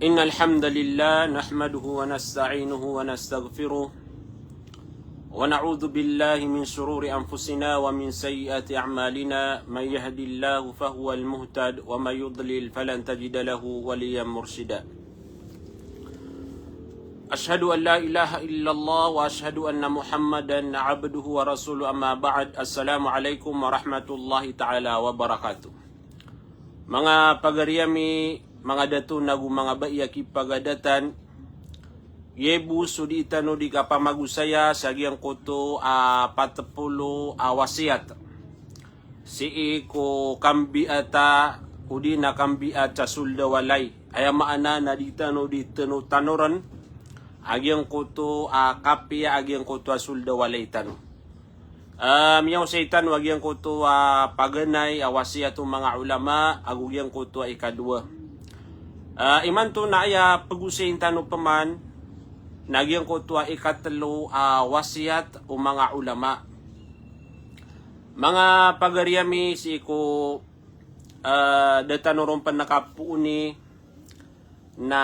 إن الحمد لله نحمده ونستعينه ونستغفره ونعوذ بالله من شرور أنفسنا ومن سيئات أعمالنا من يهد الله فهو المهتد ومن يضلل فلن تجد له وليا مرشدا أشهد أن لا إله إلا الله وأشهد أن محمدا عبده ورسوله أما بعد السلام عليكم ورحمة الله تعالى وبركاته mga pagariyami mga datu nagu mga baiyaki pagadatan yebu sudi itano di kapamagusaya sagiang koto patepulu wasiat si ko kambi ata udi na kambi at sulda walay aya maana na ditano di tano tanoran agiang koto kapia agiang koto sulda walay tano miyaw saitan wagiang koto paganay wasiat mga ulama agugyang koto ikadua iman to na aya pagusayin tano paman nagyang ko tuwa ikatlo wasiat o mga ulama mga pagariyami si ko datanoron pa nakapuuni na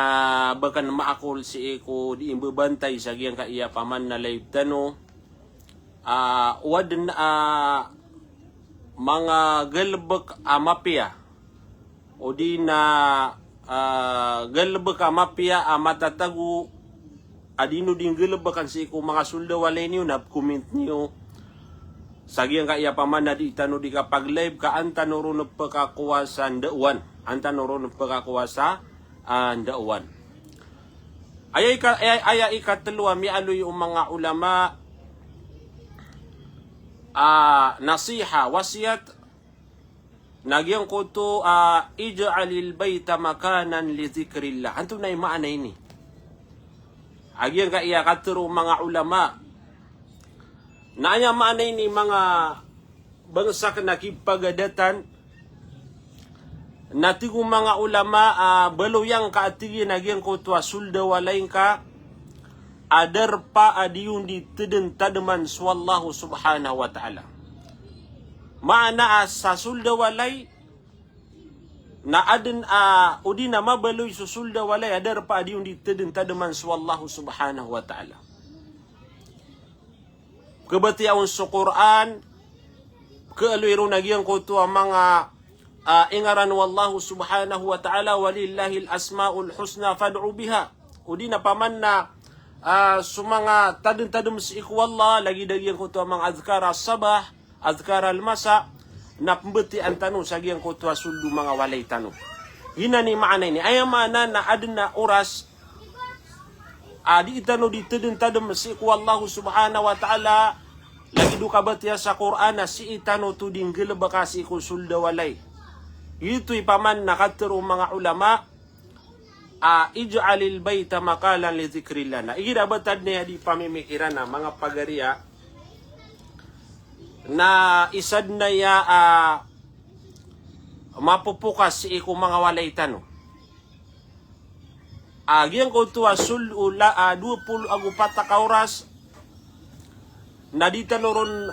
bakan maakol si ko di imbabantay sa giyang kaiya paman na live tano wadan mga galbak mapia o di na galbak mapia matatagu adino din galbakan si ko mga sulda walay niyo na comment niyo sagiang kaya paman na di tano di kapag live ka antano ron pagkakuwasan dauan antano ron pagkakuwasa dauan aya ikatlo mi aloy mga ulama nasiha wasiat nagyang ko to ij'alil bayta makanan li dhikrillah anto na maana ini agyang kaiya katuro mga ulama na aya maana ini mga bangsa na kipagadatan natigo mga ulama baluyang kaatigi nagyang ko to sulda walain ka adar pa adiyun di teden tadaman swallahu subhanahu wa ta'ala maana sa sulda walay na adin udi na mabaloy sa sulda walay adar pa adiyun di teden tadaman swallahu subhanahu wa ta'ala kabatiyaon sa Quran kaalwiro nagyang ko to mga ingaran wallahu subhanahu wa ta'ala walillahil asmaul husna fad'u biha udi na paman na sumanga tadun si ikwallah lagi dagyang ko to mga azkar as-sabah azkar al-masa na pembeti antano sagiang ko to suldu mga walay tano hina ni maana ini aya maana na adna oras di itano di tadun si ikwallah subhanahu wa ta'ala lagi du kabatiya sa Quran na si itano to ding gelbakasi ko sulda walay ito ipaman nakatero mga ulama ij'alil bayta makalan li dhikrillah na igirabatad niya di pamimikiran na mga pagariya na isad na ya mapupukas si iko mga walay tano agyang ko tuwa sulula 20 agupata ka oras na ditanoron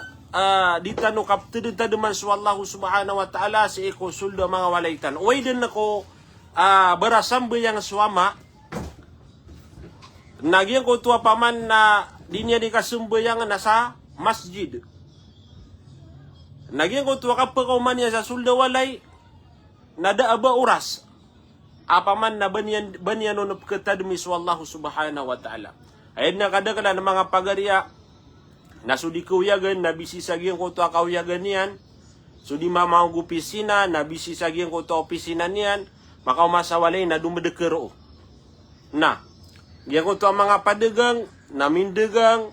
ditano kaptedentademan swallahu subhanahu wa ta'ala si iko sulda mga walay tano way din nako berasambayang suama nagyang ko tuwa paman na di niya di kasumbayang nasa masjid nagyang ko tuwa kapagkauman niya sa sulda walay nada aba oras apaman na banyan no pagkatadmi wallahu subhanahu wa ta'ala ayun na kadakala ng mga pagariya nasudi kauyagan nabisi sagyang ko tuwa kauyagan niyan sudi mamang opisina nabisi sagyang ko tuwa opisina niyan maka masawalay na dumadekero na diyan ko to ang mga padegang namindegang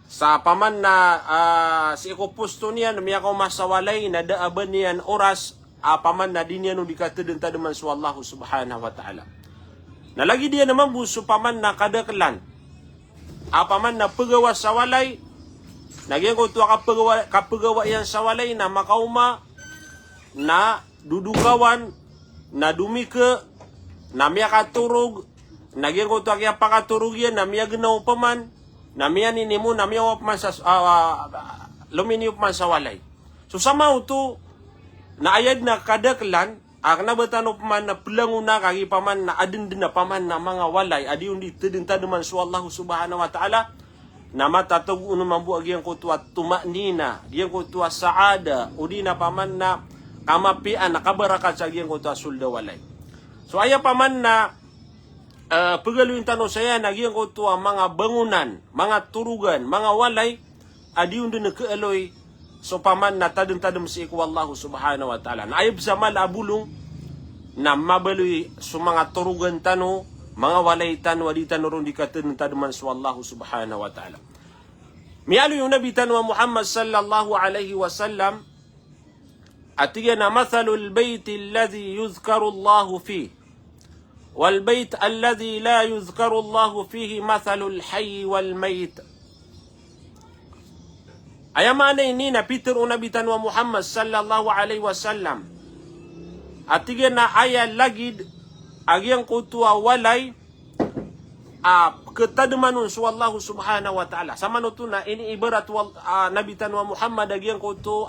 sa paman na si ko pusto niyan miya ko masawalay na daaban niyan oras paman na din yan no dikateden tadaman swallahu subhanahu wa ta'ala nalagi dia naman buso paman na kadaklan paman na pagawa sa walay nagyan ko to kapagawa yan sa walay na makauma na dudugawan na dumike namya katurog nagyan ko to kaya pakaturog yan namya ginaw paman namya ninimu namya wapman sa luminiup man sa walay so samaw to naayad na kadaklan Akna betano paman na pelanguna kagi paman na adin dina paman na mga walay adi undi tedin tademan su Allah subhanahu wa ta'ala na matatog uno mambu agi yang kutua tumaknina yang kutua saada udi na paman na kamapian na kabarakat sa yang kutua sulda walay. So aya paman na pagaluin tano saya na yang kutua mga bangunan, mga turugan, mga walay adi undi na kealoy so paman na tadem-tadem si iku Allah subhanahu wa ta'ala. Na ayab sa malabulong na mabaloy so mga turugan tano, mga walay tano, adi tano ron di katadem-tademan so Allah subhanahu wa ta'ala. Mialo yung Nabi tano Muhammad sallallahu alaihi wasallam at yan na mathalul bayt alladhi yuzkaru Allah fih wal bayt alladhi la yuzkaru Allah fihi mathalul hayy wal mayt. Ayamana ini na Peter Nabi tanwa Muhammad sallallahu alaihi wasallam. Atiga na aya lagid agyang kutua walay ketadamanun su Allah subhanahu wa ta'ala. Sama no na ini ibarat Nabi tanwa Muhammad agyang kutu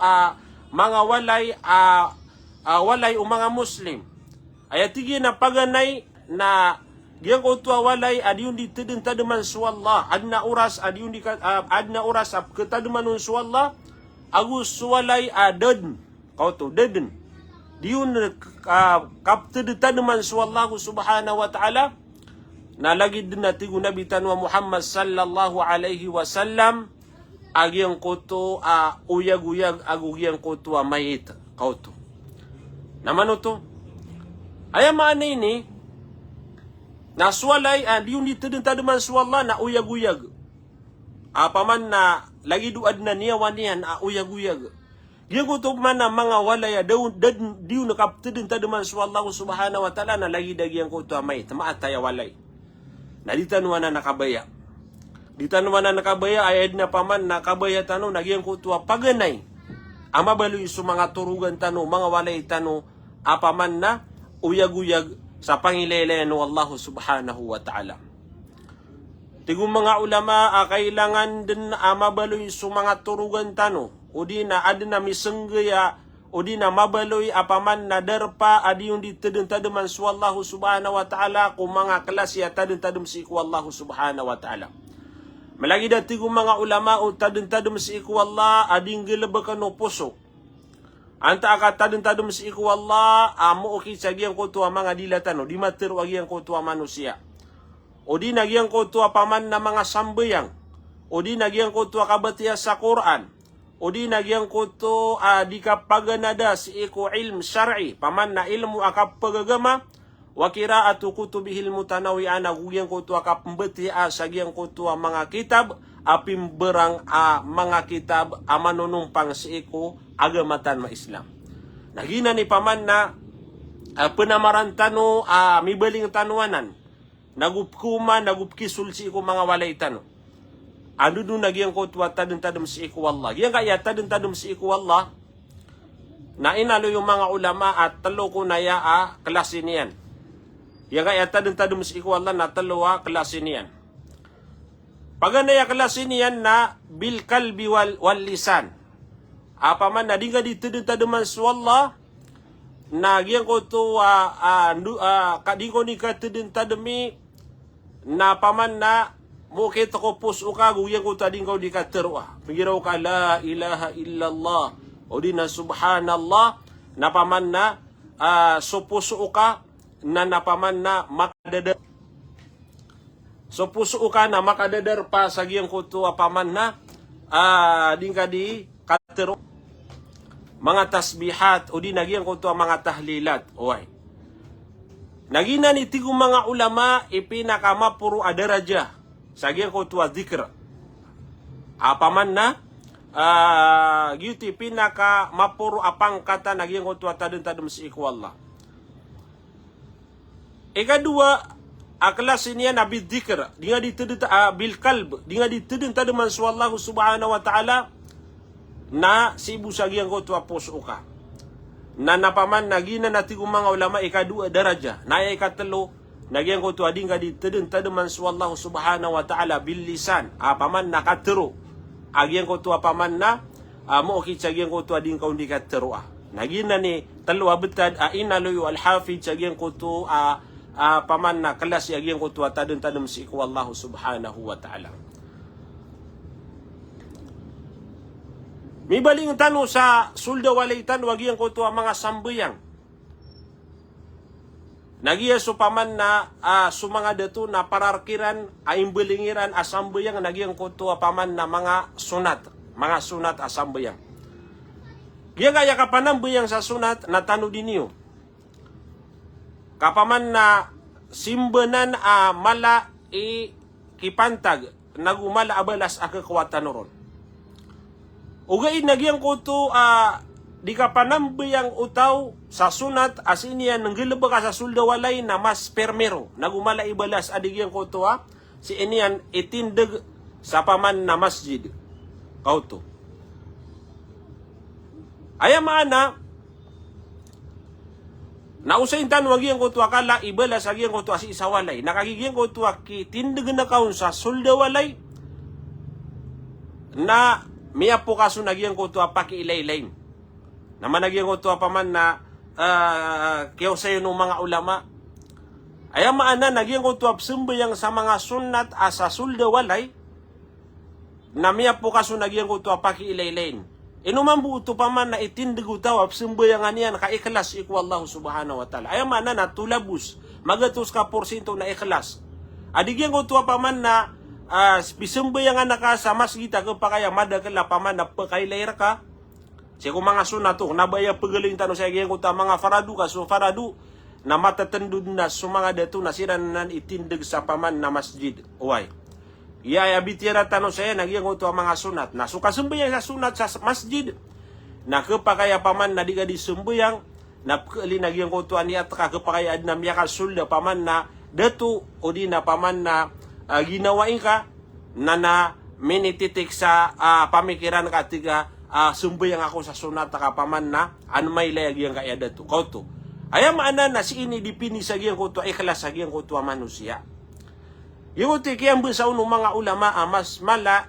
mga walay walay o mga Muslim. Ayatiga na paganay na yang ko tua walay adi undi tedin tademan su Allah adna uras adi undi adna uras ketademan su Allah agus su walay adad kau tu deden diun kap tedin tademan su Allah subhanahu wa ta'ala na lagi dina tigu Nabi tanwa Muhammad sallallahu alaihi wasallam agi yang ko tu uyag-uyag agu yang ko tua mayit kau tu namano to ayama ini na suwalay di undi tedin tademan su Allah na uyag-uyag. Paman na lagi duad na niya wanian uyag-uyag. Diyan ko to man na mga walay diun nakap tedin tademan su Allah subhanahu wa ta'ala na lagi dagiyan ko to may tamaataya walay. Na ditanwa na nakabaya. Ditanwa na nakabaya ayad na paman na kabaya tano nagiyan ko to paganay. Ama baloy su mga turugan tano mga walay tano paman na uyag-uyag sa pangilalayan ng Allah subhanahu wa ta'ala. Tigong mga ulama, kailangan din mabaloy sa mga turugan tano, o di na adi na misenggaya, o di na mabaloy apaman na darpa, adi yung di tadin-tadaman sa Allah subhanahu wa ta'ala, kung mga klasya tadin-tadam si iku Allah subhanahu wa ta'ala. Malagi na tigong mga ulama, o tadin-tadam si iku Allah, ading gilabakan o puso. Anta akatadun-tadun si iku Allah amo oki sagiang ko tua mga dilatan di mater wagiang ko tua manusia. O di nagiang ko tua paman na mga sambayang. O di nagiang ko tua kabatiya sa Quran. O di nagiang ko to di kapaganada si iku ilm syar'i paman na ilmu akapagagama wa qira'atu kutubihil mutanawi'an agugiang ko tua kapambatiya sagiang ko tua mga kitab apim berang mga kitab amanunumpang si iku agamatan ma Islam. Nagina ni paman na penamaran tano mibaling tanuanan. Nagupkuman, nagupkisul si iku mga walay tano. Ano doon nagyang ko tuwa tadun-tadum si iku Allah. Yan kaya tadun-tadum si iku Allah na inalo yung mga ulama at talo ko na klase niyan. Yan kaya tadun-tadum si iku Allah na taloa klase niyan. Paganaya klase niyan na bil kalbi wal lisan. Paman na di nga dito tademan su Allah na gyang ko to di ko ni katedin tademi na paman na mukit ko puso ka gyang ko tading ko di katerwa. Pigiraw ka la ilaha illallah o di na subhanallah na paman na so puso ka na napaman na makadadar. So puso ka na makadadar pa sa gyang ko to paman na di ka di katero mga tasbihat o di nagyang ko to mga tahlilat oy nagina ni tigong mga ulama ipinakamapuro adaraja sa gyang ko to dhikr apaman na gyuti pinaka mapuro apang kata nagyang ko to tadun-tadum si iku Allah. Ikadua aklas niya na bidhikr di nga ditudun bil kalb di nga ditudun taduman su Allah subhanahu wa ta'ala na si ibu sagiang ko tua puso ka. Na napaman nagina na tigong mga ulama ikadua daraja. Na ikatalo nagyang ko tua di nga ditudun taduman su Allah subhanahu wa ta'ala bil lisan. Paman nakatero. Agyang ko tua paman na mo okit sagiang ko tua di nga undi katero Nagina ni talwa betad inaluyu al-hafid sagiyang kutu paman na kelas yagiyang kutu tadun si iku Allah subhanahu wa ta'ala. Mibaling tanu sa sulda walaitan wagiyang kutu mga sambuyang. Nagiya supaman na sumanga datu na pararkiran aimbelingiran asambuyang nagiyang kutu paman na mga sunat asambuyang. Giya kaya kapanambuyang sa sunat na tanu diniyo. Kapaman na simbenan mala kipantag nagumala abalas kekuatan ron. Ugain nagyang kutu di kapanambuyang utaw sa sunat asinian nanggilaba ka sa sulda walay na mas permero nagumala ibalas adigyang kutu si inian itindig sa paman na masjid kauto. Aya maana nausain tan wagiyang kutu akala ibalas agiyang kutu si isawalay nakagigiyang kutu ki tindig na kaun sa sulda walay na miya po kaso nagyang kutu paki ilaylain. Naman nagyang kutu paman na kiyaw sayo ng mga ulama. Ay maana nagyang kutu sumbayang sa mga sunat sa sulda walay na miya po kaso nagyang kutu paki ilaylain. Inuman buto paman na itindig utaw sumbayangan yan ka ikhlas iku Allah subhanahu wa ta'ala. Ay maana na tulabus magatus ka porsyento na ikhlas. Adigyang kutu paman na pisumbayangan na ka sa masjid kapakaya madagala paman na pakailayra ka. Siya kung mga sunat to, nabaya pagaling tanong sa iyang kuta mga faradu ka. So faradu na matatandud na sumanga dito na sila nan itindig sa paman na masjid. Uway. Iya abitira tanong sa iya, nagyang kuta mga sunat. Na so kasumbayang sa sunat sa masjid. Na kapakaya paman na di ka disumbayang. Na pagkali nagyang kuta niya ka kapakaya na miyaka sulda paman na dito o di na paman na ginawain ka na minititik sa pamikiran ka tiga sumbayang ako sa sunat kapaman na may layag yung kaya dato. Kauto. Ayam ana na si ini dipini sa giyang kuto ikhlas sa giyang kuto manusia. Yung kiyang busaw ng mga ulama mas mala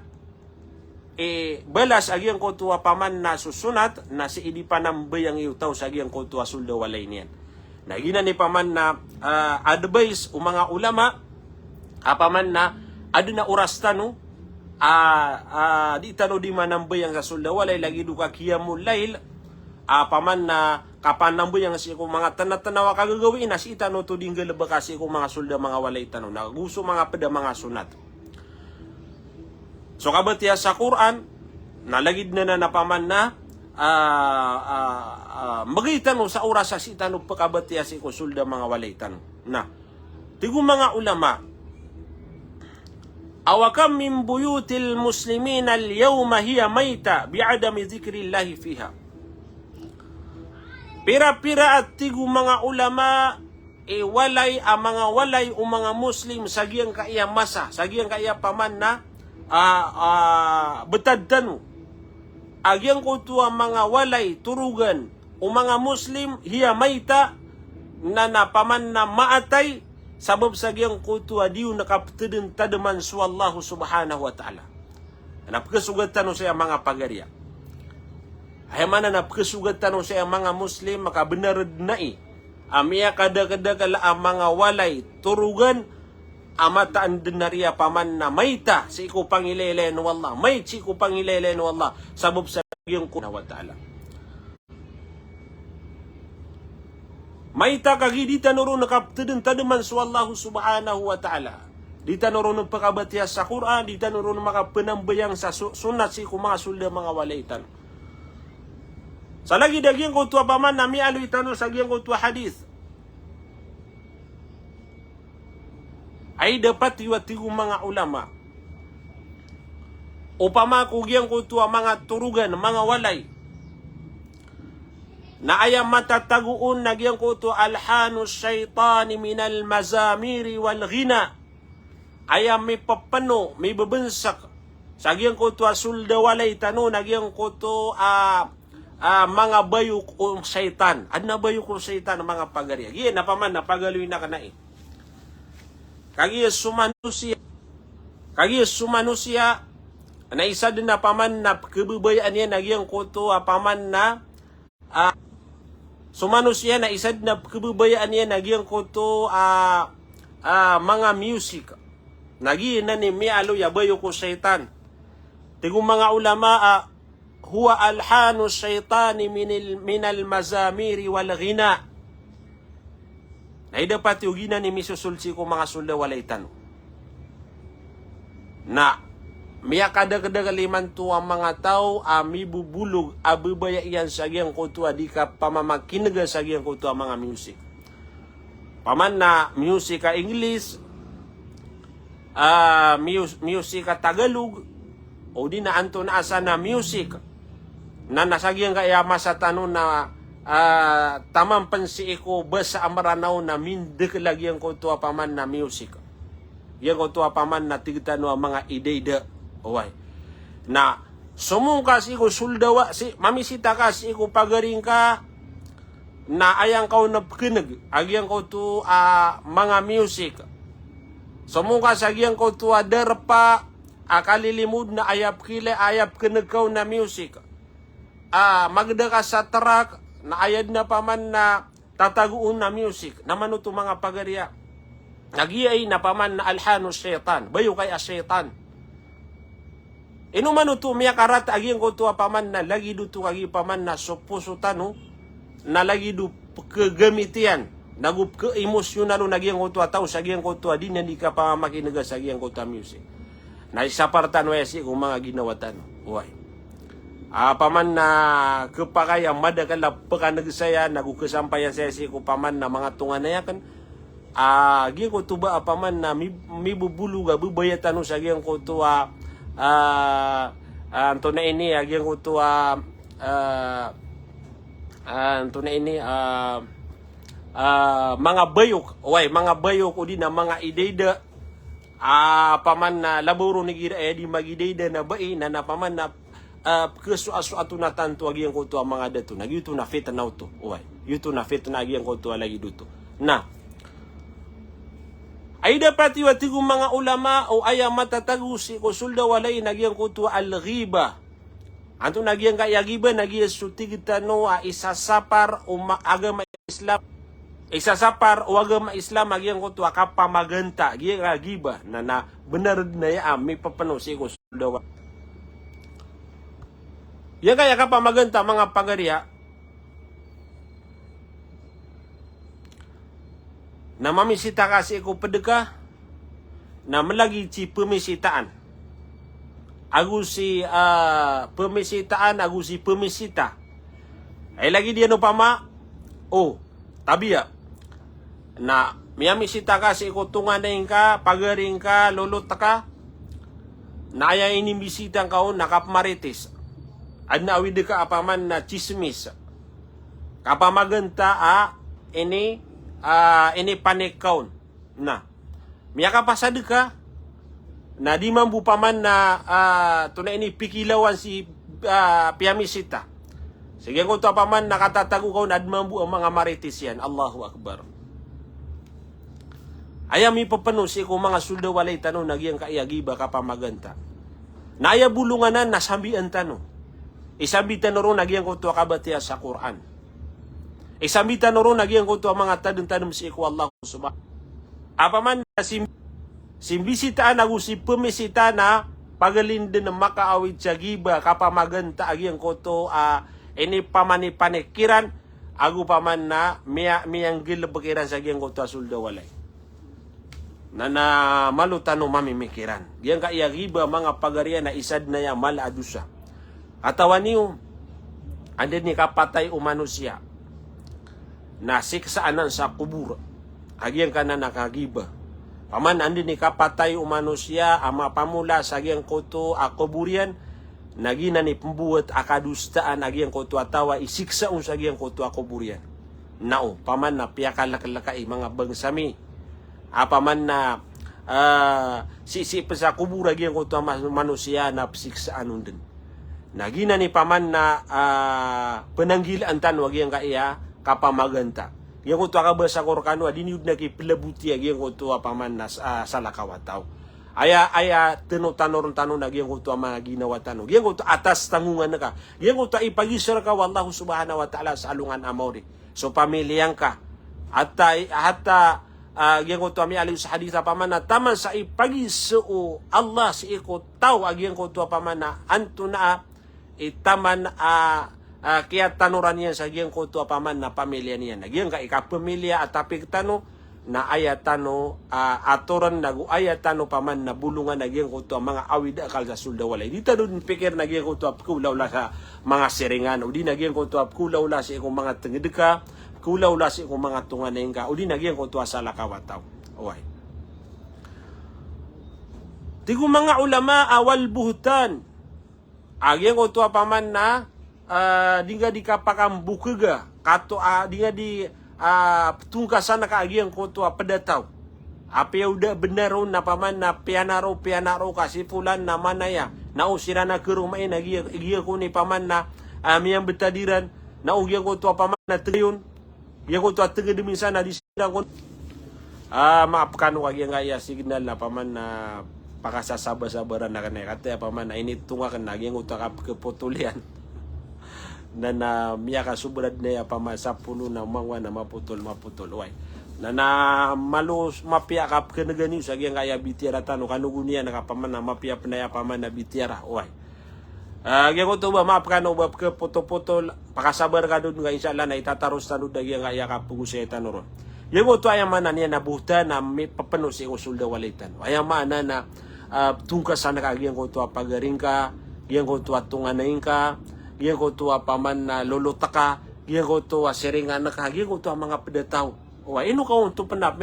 balas agyang kuto paman na susunat na si idi panambayang iutaw sa giyang kuto sulda walay niyan. Nagina ni paman na advice o mga ulama apaman na adu na oras tano di tano di manambayang sa sulda walay lagi duka kiyamul lail paman na kapanambayang si ko mga tanat-tanawa kagagawin na si itano to dinggal ba kasi ko mga sulda mga walay tano na gusto mga pada mga sunat. So kabatiya sa Quran nalagid na napaman na magitano sa oras sa si itano pagkabatiya si ko sulda mga walay tano na tigo mga ulama awakam min buyutil muslimin al-yawma hiya mayta bi'adami dhikrillahi fiha. Pira-pira at tigo mga ulama walay mga walay o mga muslim sagiyang kaya masa, sagiyang kaya paman na betad tanu. Agyang kutua mga walay turugan o mga muslim hiya mayta na napaman na maatay sabab sa giyang kutua diyo nakaptidin tadaman su Allah subhanahu wa ta'ala. Napakasugatan sa mga pagarya. Ay mana napakasugatan sa mga muslim makabenarad na Amia kada-kada kala mga walay turugan amataan din na riya paman na mayta si ko pangilele no Allah. May si ko pangilele no Allah sabab sa giyang kuwa wa ta'ala. Mayta kagi di tanuro nakaptidin tadaman su Allah subhanahu wa ta'ala. Di tanuro ng pagkabatiya sa Quran, di tanuro ng makapanambayang sa sunat si mga sulda mga walaitan. Sa lagi dagyang kutua paman na mialo itano sa gyang kutua hadith. Ay dapat iwatigo mga ulama. Upama kugyang kutua mga turugan, mga walay. Na ayam matataguun nagyang kuto alhanus shaitani minal mazamiri wal ghina. Ayam may papano, may babansak. Sa gyang kuto sulda walay tano nagyang kuto mga bayuk o shaitan. Adna bayuk o shaitan mga pagarya. Giyan na paman na pagaluin na kanai. Kagiyas sumanusia na isa din na paman na kebubayaan yan nagyang kuto paman na So manusia na isad na kababayaan niya nagyang ko to mga music. Nagi na ni mialo yabayo ko syaitan. Tigong mga ulama huwa alhanu syaitani minal mazamiri wal ghina. Na dapat yung gina ni misusulsi ko mga sula walay tanong. Na miya kada-kada liman to ang mga tao mibubulog abubaya iyan sa giyang kutua di ka pamamakinag sa giyang kutua mga music. Paman na music ka English, music ka Tagalog, o di na anto na asa na music na nasagyan kaya masa tanong na tamang pansi ko basa amaranaw na mindek lagi ang kutua paman na music. Yang kutua paman na tigtano ang mga ide-ide. Uway. Na sumungka si ko suldawa si mamisita ka si ko pagaring ka na ayang kau na kinag agyang ko to mga music. Sumungka sa agyang ko to derpa akalilimud na ayap kile ayap kinag kau na music. Magda ka sa track na ayad na paman na tataguon na music. Naman ito mga pagarya. Nagyay na paman na alhano syaitan. Bayo kay syaitan. Inuman ito miya karat aging ko ito paman na lagi dito kagi paman na supusutan na lagi do kegamitian. Nagup ke emosyonal nagyang ko ito tao sa aging ko ito di na di ka pa makinaga sa aging ko ito music. Na isapartan wesi kung mga ginawatan. Uway. Paman na kepakaya madakala pekanagsaya nagukesampayan saya si ko paman na mga tungan na yakan gi ko tuba paman na mibubulu ga bubayatan sa gyang ko tuwa anto na ini gyang ko tuwa anto na ini mga bayok way mga bayok udi na mga ideida paman na laburo ni gira di magideida na bai na paman na kesuatu na tanto agi yang kutu mga dato nagyuto na fit na auto uway yuto na fit na agi yang kutu lagi duto na ay dapat iwatigo mga ulama o aya matatago si kusulda walay nagyang kutu al-ghiba anto nagyang kaya giba nagyang sutigitano isasapar o agama Islam isasapar o agama Islam nagyang kutu kapamaganta gyang giba na benar na ya may papano si kusulda walay. Yan kaya kapamaganta mga pagarya na mamisita kasi ko pedeka na melagi si pemisitaan. Agu si pemisitaan, agu si pemisita. Ay lagi dia no pama. Tabiya. Na miyamisita kasi ko tunganin ka, pagaring ka, lulot ka. Na aya inimbisita ka nakapmaritis. Ad na awid ka apaman na chismis. Kapamaganta ini panikaon na. Miya kapasad ka na di mambu paman na tunay ini pikilawan si piyamisita. Sige ko to paman nakatatago ka na ad mambu ang mga maritis yan. Allahu Akbar. Ayam ipapanusi ko mga sulda walay tanong nagyang kaiyagiba kapamaganta. Na aya bulunganan nasambian tanong. Isabitan na ron nagyang ko ito kabatiya sa Quran. Isabitan na ron nagyang ko ito mga tanong-tanong si iku Allah subhanahu. Apaman na simbisitaan ako si pemisita na pagalindin na makaawid sa giba kapamaganta agyang ko ito ini pamani-panikiran agu paman na miyang gilabakiran sa agyang ko ito asulda walay. Na malutano mamimikiran. Giyang kaya giba mga pagarya na isad na ya maladusa. Atawan niyo, andin ni kapatay o manusia, na siksaanan sa kubur, agyang ka na nakagiba. Paman andin ni kapatay o manusia, ama pamula sa agyang koto akuburian, nagina ni pembuat akadustaan agyang koto atawa, isiksaon sa agyang koto akuburian. Nao, paman na piyakalakalakai mga bangsami, paman na sisip sa kubur agyang koto manusia na siksaanon din. Nagina ni paman na penanggilaan tan wag yang kaya kapamaganta. Yang ko to ka ba sa korkano adin yud naki pelabuti ag yang ko to paman na salakawataw. Aya tanor nagyang ko to mga ginawa tanong. Gyang ko to atas tangungan na ka. Gyang ko to ipagisir ka wallahu subhanahu wa ta'ala sa alungan amori. So pamilyang ka. Hatta gyang ko to ami aliw sa haditha pamana taman sa ipagiso Allah si iko taw gyang ko to pamana anto na itaman kaya tanuran yan sa gyang ko to paman na pamilya niya. Gyang ka ikapamilya at tapik tano na ayatano atoran nagu ayatano paman na bulungan nagyang ko to mga awid akal sa sulda walay. Di tanong pikir nagyang ko to kulaw la sa mga siringan o di nagyang ko to kulaw la sa ikong mga tengedeka, kulaw la sa ikong mga tunganeng ka o di nagyang ko to sa lakawataw. Okay. Tigo mga ulama awal buhutan. Agyang ko to paman na di nga di kapakambukaga kato di nga di tungkasan na kaagian ko to pedataw. Apa udah benar na paman na pianaro kasi fulan na manaya. Na usira na ke rumah na giya ko ni paman na miyang betadiran na ugyang ko to paman na triyon. Yang ko to tege demi sana di sidang ko. Maafkan ko agian gaya signal na paman na pakasasabar-sabaran na kanay. Kata paman na ini tunga kan agian ko to kepotulian. Na miyaka subrad na pamasa puno na mangwa na maputol way na malus mapiakap kenegani sa gyang kaya bitiara tano kanugunia nakapaman na mapia penaya paman na bitiara way gyang ko to ba maapkan ubab ke potol pakasabar ka dun nga insyaallah na itataros tano da gyang kaya kapugusay tano ron gyang ko to ayam mana niya nabuhta na may papano si usul da walitan ayam mana na tungkasan na kagyang ko to pagaring ka gyang ko to tunganain ka gyang ko to paman na lolotaka, gyang ko to seringan na ka, gyang ko to mga pedataw. O ino ka to panap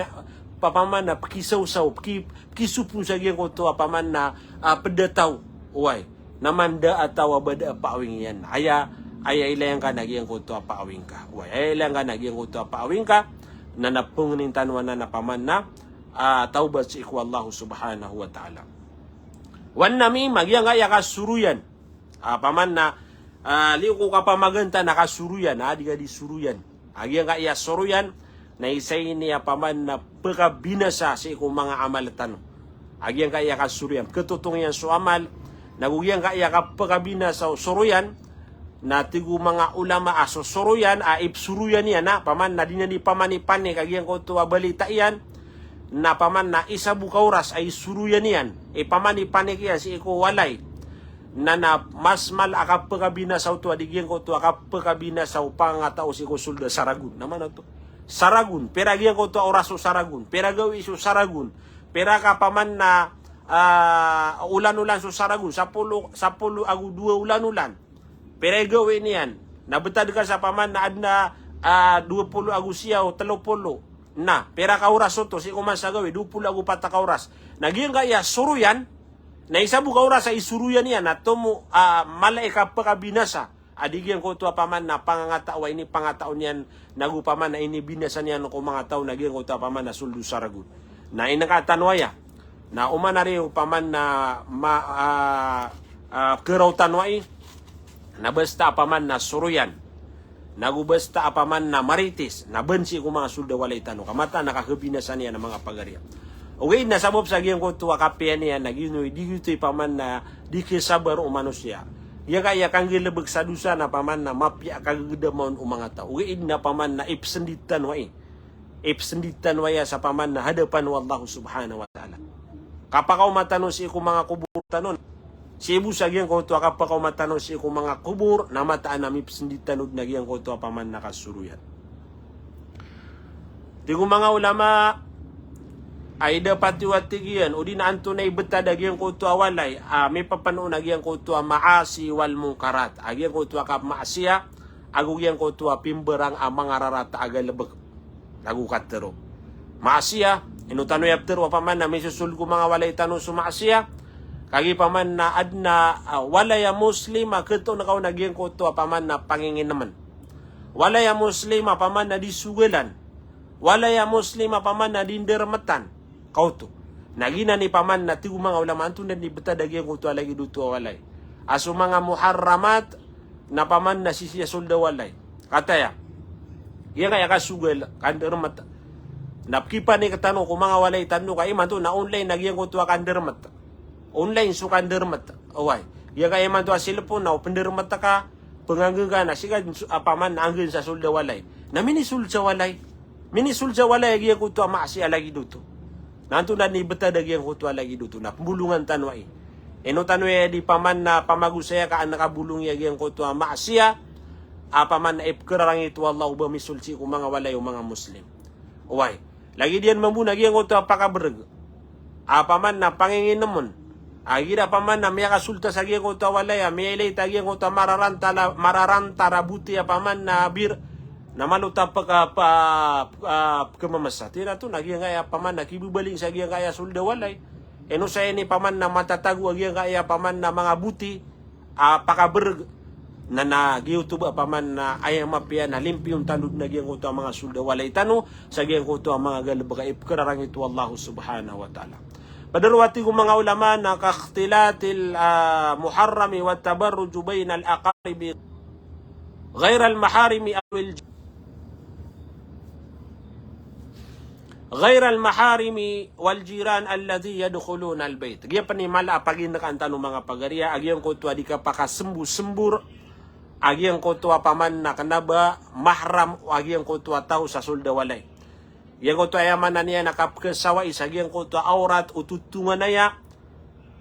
papaman na pakisaw-saw, pakisupun sa gyang ko to paman na pedataw. Uy, namanda atawa bada paawing yan. Aya ilayang ka na gyang ko to paawing ka. Uy, aya ilayang ka na gyang ko to paawing ka na napungunin tanwan na paman na taubat si iku Allah subhanahu wa ta'ala. Wan nami magyang aya ka suruyan. Paman na liu ko kapamaganta nakasuruyan, diga di suruyan. Agyang ka iya suruyan, na isay niya paman na pagkabinasa sa ikong mga amalatan. Agyang ka iya kasuruyan. Ketutong yan so amal, nagugyang ka iya kapagkabinasa suruyan, na tigo mga ulama aso suruyan, ipsuruyan yan na, paman na dinani pamanipanik, agyang ko tuwa balita yan, na paman na isa bukauras ay suruyan yan, pamanipanik yan si iko walay. Na mas mal akapagabina sa uto adigyan ko to akapagabina sa pangatao si ko sulda Saragun naman to Saragun peragyan ko to oraso Saragun peragawi so Saragun pera ka paman na ulan-ulan so Saragun sa pulo agu 2 ulan-ulan peragawi niyan nabetad ka sa paman na adna 20 agu siyaw 30 na pera ka oraso to si kuman sa gawi 20 agu pata ka oras nagyan ka iya suruyan na isa buka oras sa isuruyan niya na tomu malaika pagkabinasa. Adigyan ko to paman na pangangatawa ini pangataon niyan nagupaman na ini binasa niyan ko mga tao nagyan ko to paman na suldo Saragun. Na inakatanwaya na umanari paman na keraw tanwai na basta paman na suruyan. Nagubasta paman na maritis na bensi ko mga suldo walay tanong kamata nakakabinasa niya ng mga pagarya. Okay, nasabop sa giyang ko tuwa kapian niya, naginoy, di gito'y paman na di kisabar o manusia. Iya kaya kang gilabag sa dusa na paman na mapya kagagdamon o mga tao. Okay, na paman na ipsenditan wa ipsenditan wa sa paman na hadapan wa Allah subhanahu wa ta'ala. Kapakaw matano si ikong mga kubur tanon. Si ibu sa giyang ko tuwa kapakaw matano si ikong mga kubur na mataan na ipsenditan o na giyang ko tuwa paman na kasuruyan. Di ko mga ulama ay dapat tiwatigian o di na anto na ibeta dagyang ko to awalay may papano nagyang ko to maasi wal mungkarat agyang ko to kap maasiya agugyang ko to pimberang mga rarata agalabag nagukatero maasiya inutano yaptero paman na may susul ko mga walay tanong sumaasiya kagi paman na adna walaya muslima keto nakaw nagyang ko to paman na pangingin naman walaya muslima paman na disugelan walaya muslima paman na dindermatan kauto nagina ni paman na tigo mga ulama antun na ni beta dagyan ko to lagi duto walay aso mga muharramat na paman na sisiya solda walay kataya iya kaya kasugal kandermat Napkipa ni katano kung mga walay tano kay man to na online nagyang ko tuwa kandermat. Online so kandermat. Away. Yang kay man to cellphone na pendermat ka pangangga na siga apaman angin sa sulda walay. Na minisul sa walay. Minisul sa walay gyang ko tuwa maasi alagi duto. Nanto na ni beta dagyang ko tuwa lagi duto na pembulungan tanwai. Eno tanwai di paman na pamagusaya ka nakabulong gyang ko tuwa maasiya. Apaman na ipkerarang itu Allah uba misulci ku mga walay o mga Muslim. Away. Lagi diyan mambuna gyang ko tuwa pakaberg. Apaman na pangingin naman. Agira paman na miya kasulta sa gyang ko tuwa walay. Miya ilay tagyang ko tuwa mararanta rabuti apaman na bir na maluta kemamasa. Tira to nagyang kaya paman na kibubaling sa gyang kaya sulda walay. Eno sa ini paman na matatago gyang kaya paman na mga buti pakaberg na YouTube paman na ayang mapia na limpyong tanod na gyang kuto ang mga sulda walay tano sa gyang kuto ang mga galbaga ipkararang ito Allah subhanahu wa ta'ala. Padalwati ko mga ulama na kakhtilatil muharrami wa tabarruj bayna al-aqarib غير المحارم أو غير المحارم والجيران الذي يدخلون البيت. Gya pa ni mala pagin nakantano mga pagariya agyang kuto di ka pakasembur agyang kuto paman na kanaba mahram agyang kuto tao sa sulda walay. Yang kuto ayaman na niya nakapkesawa isagyang kuto aurat ututungan na ya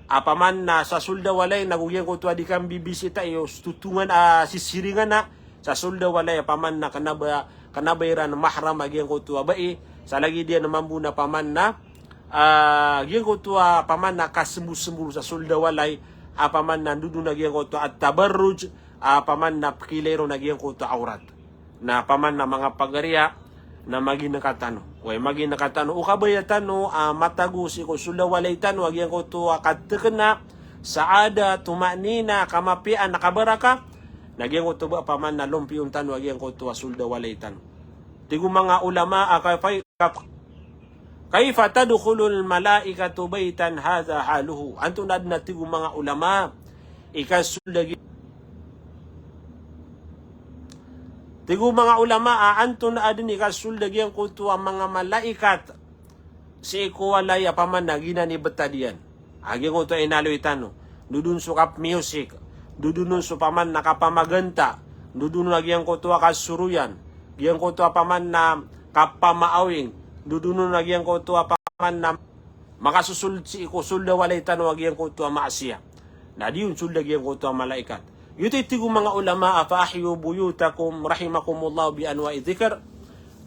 apaman na sa sulda walay nagugyang kuto di kan bibisita iyo tutungan sisiringan na sa sulda walay apaman na kanabayran mahram agyang kuto bai sa lagi dia naman muna paman na gyang kuto paman na kasembu-sembu sa sulda walay apaman na dudu na gyang kuto at tabarruj paman na kilero na gyang kuto aurat na paman na mga pagariya na maging nakatano way maging nakatano ukabaya tano matago si ko sulda walay tano gyang kuto katekena saada tumanina kamapian nakabaraka nagyang kuto ba paman na lumpiyon tano gyang kuto sulda walay tano tigo mga ulama kaifa tadkhulul malaikatu baitan hadha haluhu anto na tigo mga ulama ikasulda tigo mga ulama anto na adin ikasulda gyang kuto ang mga malaikat si ikuwalay apaman na ginani betadian agi ko to inaloy tano dudun sukap music dudun so paman nakapamaganta dudun nagyang kuto kasuruyan gyang kuto paman na kapamaawing duduno nagyang ko tuwa paman na makasusul si ikusulda walay tano nagyang ko tuwa maasiya na diyon sulda gyang ko tuwa malaikat yuto itigo mga ulama afahyu buyutakum rahimakumullah bi anwa'i dhikr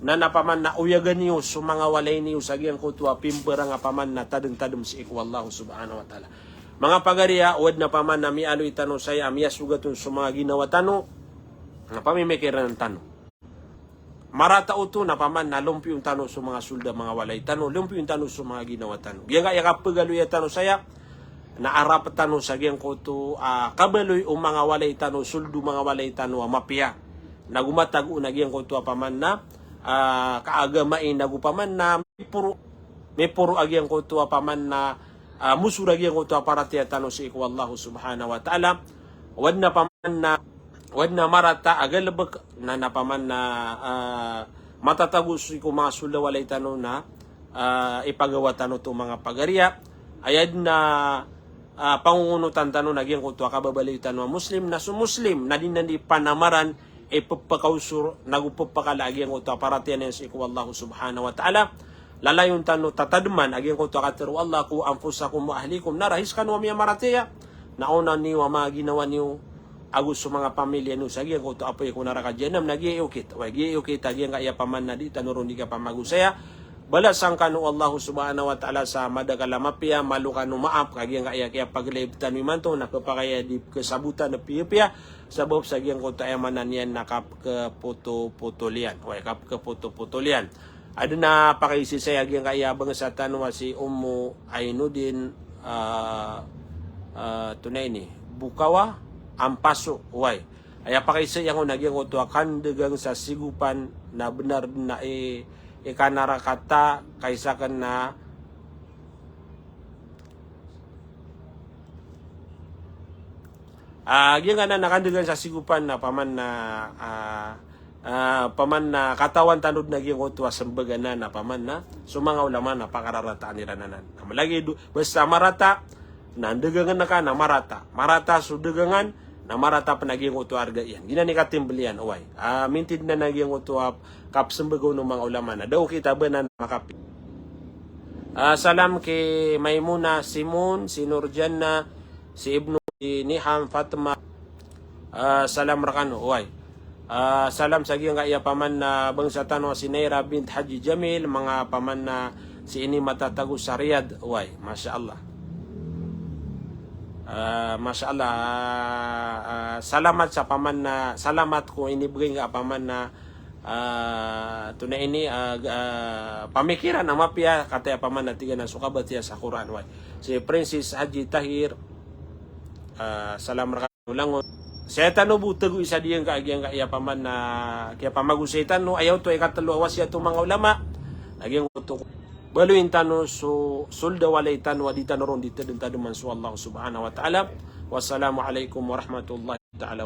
na napaman na uyagan niyo sa mga walay niyo sa gyang ko tuwa pimbera nga paman na tadeng-tadem si iku Allah subhanahu wa ta'ala mga pagariya wad na paman na mialoy tano saya miyasugatun sa mga ginawa tano na pamimikiran ng tano marata uto na paman na lumpi yung tano sa mga sulda mga walay tano lumpi yung tano sa mga ginawa tano gyang kaya kapagaloy tano saya na arap tano sa gyang kuto kabaloy o mga walay tano suldo mga walay tano mapia nagumatag o nagyang kuto paman na kaagamain nagupaman na may puro agyang kuto paman na musura gyang kuto para tiya tano si iku Allah subhanahu wa ta'ala wad na paman na wad na marata agalabak na napaman na matatagos ko mga sulda walay tano na ipagawa tano to mga pagariya ayad na pangungunutan tano nagyang kuto kababaliw tano Muslim na sumuslim na din nandi panamaran ipapakausur nagupapakala agyang kuto paratiyan sa iku Allah subhanahu wa ta'ala lalayon tano tatadman agyang kuto katiru Allah ku anfusakum wa ahlikum narahiskan wa miya maratiya nauna ni wa mga ginawa niyo agus sa mga pamilya no sagyan ko to apoy ko naraka janam nagiiukit wa giiukit agyan kaya paman na di tanuron di ka pamagusaya balasang kanu Allah subhanahu wa ta'ala sa madagalamapya malukanu maap kagyan kaya paglibtan mi manto nakapakaya di kesabutan na piya sabab sagyan ko to ayamanan yan nakap ke putulian wa kap ke putulian ada na pakaisi saya agyan kaya bangsa tanwa si Ummu Ainudin tunay ni Bukawa ampaso way ay apakaisa yang nagyang uto akan degang sa sigupan na benar na ikanara kata kaysa kan na gyang na nakandegang sa sigupan na paman na paman na katawan tanod naging utwa sembagana na paman na sumanga ulama na pakararataan nila nanan. Malagi basta marata nandegangan na ka na marata sudegangan na marata pa naging utwa arga yan. Gina ni katimbelian uway. Mintid na naging utwa kap sembagaw ng mga ulama na daw kita ba na makapi. Salam kay Maimuna, Simon, si Nurjanna, si Ibnu, si Niham, Fatma. Salam rakano, uway. Salam sa nga iya paman na bangsatan wa si Naira bint Haji Jamil, mga paman na si ini matatago sa Riyadh, uway. Masya Allah. Masya Allah. Salamat sa paman na, salamat kung inibigay nga paman na tunay ini pamikiran ang mapya kataya paman na tiga na sukabat siya sa Quran. Si Princess Haji Tahir, salam rakanulangon. Saya tanu butagu isa diyan kaagyang kaya paman na kaya pamagusetan no ayaw to ikatalo awas ya to mga ulama. Agyang to baluin tanu so sulda walay tanu di tanu ron dito din tanu man su Allah subhanahu wa ta'ala. Wassalamu alaikum warahmatullahi ta'ala.